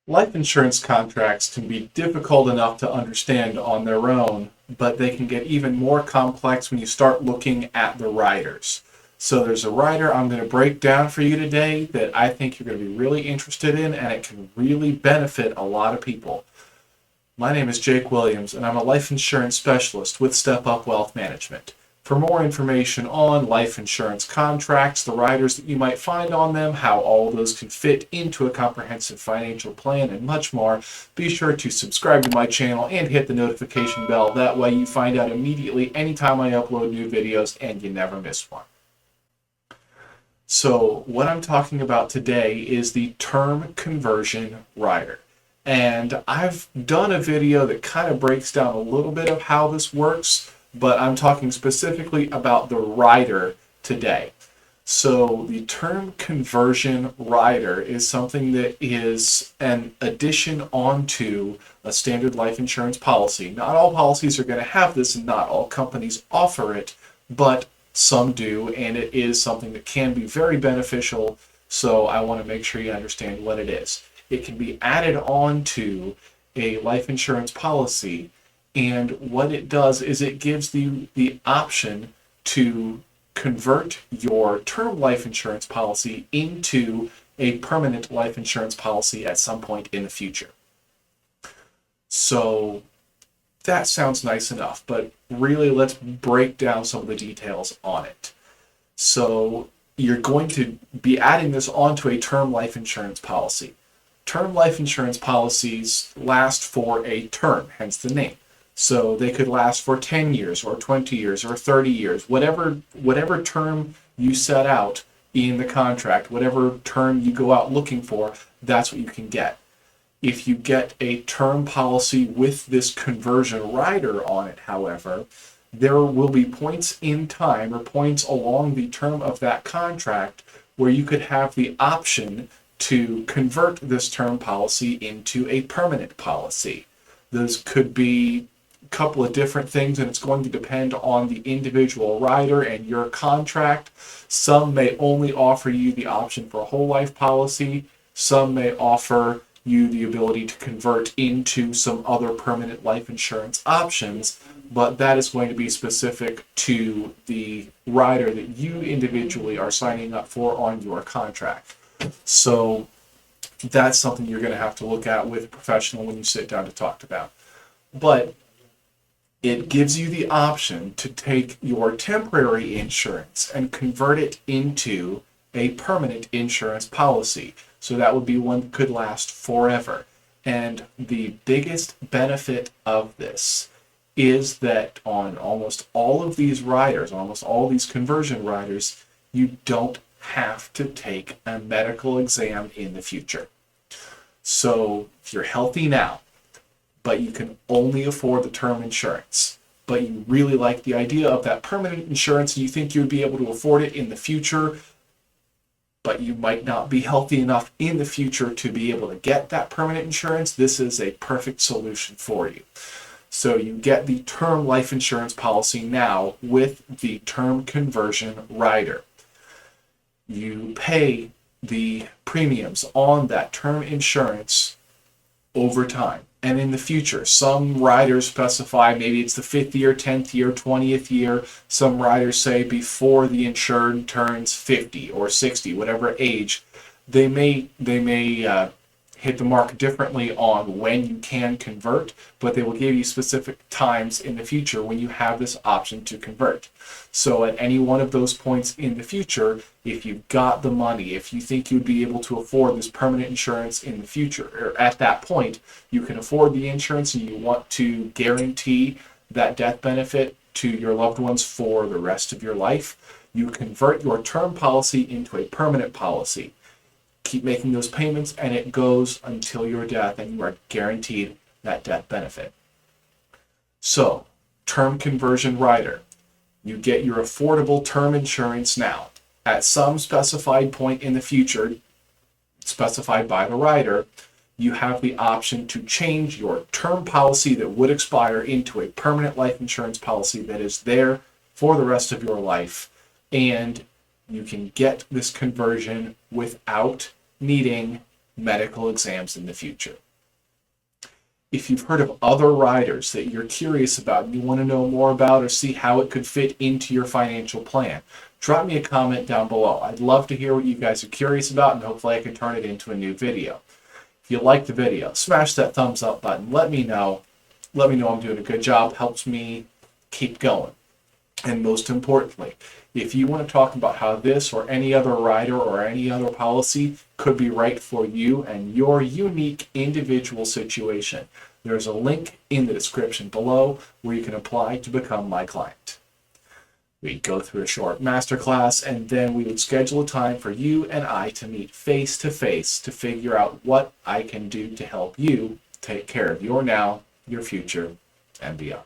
Life insurance contracts can be difficult enough to understand on their own, but they can get even more complex when you start looking at the riders. So there's a rider I'm going to break down for you today that I think you're going to be really interested in, and it can really benefit a lot of people. My name is Jake Williams, and I'm a life insurance specialist with Step Up Wealth Management. For more information on life insurance contracts, the riders that you might find on them, how all of those can fit into a comprehensive financial plan, and much more, be sure to subscribe to my channel and hit the notification bell. That way you find out immediately anytime I upload new videos and you never miss one. So what I'm talking about today is the term conversion rider. And I've done a video that kind of breaks down a little bit of how this works, but I'm talking specifically about the rider today. So the term conversion rider is something that is an addition onto a standard life insurance policy. Not all policies are going to have this, and not all companies offer it, but some do, and it is something that can be very beneficial. So I want to make sure you understand what it is. It can be added on to a life insurance policy, and what it does is it gives the option to convert your term life insurance policy into a permanent life insurance policy at some point in the future. So that sounds nice enough, but really let's break down some of the details on it. So you're going to be adding this onto a term life insurance policy. Term life insurance policies last for a term, hence the name. So they could last for 10 years or 20 years or 30 years, whatever term you set out in the contract, whatever term you go out looking for, that's what you can get. If you get a term policy with this conversion rider on it, however, there will be points in time or points along the term of that contract where you could have the option to convert this term policy into a permanent policy. Those could be couple of different things, and it's going to depend on the individual rider and your contract. Some may only offer you the option for a whole life policy. Some may offer you the ability to convert into some other permanent life insurance options, but that is going to be specific to the rider that you individually are signing up for on your contract. So that's something you're going to have to look at with a professional when you sit down to talk about. But it gives you the option to take your temporary insurance and convert it into a permanent insurance policy. So that would be one that could last forever. And the biggest benefit of this is that on almost all of these riders, almost all these conversion riders, you don't have to take a medical exam in the future. So if you're healthy now, but you can only afford the term insurance, but you really like the idea of that permanent insurance and you think you would be able to afford it in the future, but you might not be healthy enough in the future to be able to get that permanent insurance, this is a perfect solution for you. So you get the term life insurance policy now with the term conversion rider. You pay the premiums on that term insurance over time. And in the future, some riders specify maybe it's the 5th year, 10th year, 20th year. Some riders say before the insured turns 50 or 60, whatever age, they may hit the mark differently on when you can convert, but they will give you specific times in the future when you have this option to convert. So at any one of those points in the future, if you've got the money, if you think you'd be able to afford this permanent insurance in the future, or at that point, you can afford the insurance and you want to guarantee that death benefit to your loved ones for the rest of your life, you convert your term policy into a permanent policy. Keep making those payments, and it goes until your death, and you are guaranteed that death benefit. So, term conversion rider. You get your affordable term insurance now. At some specified point in the future, specified by the rider, you have the option to change your term policy that would expire into a permanent life insurance policy that is there for the rest of your life. And you can get this conversion without needing medical exams in the future. If you've heard of other riders that you're curious about and you want to know more about or see how it could fit into your financial plan, drop me a comment down below. I'd love to hear what you guys are curious about, and hopefully I can turn it into a new video. If you like the video, smash that thumbs up button. Let me know. Let me know I'm doing a good job. Helps me keep going. And most importantly, if you want to talk about how this or any other rider or any other policy could be right for you and your unique individual situation, there's a link in the description below where you can apply to become my client. We'd go through a short masterclass, and then we would schedule a time for you and I to meet face to face to figure out what I can do to help you take care of your now, your future, and beyond.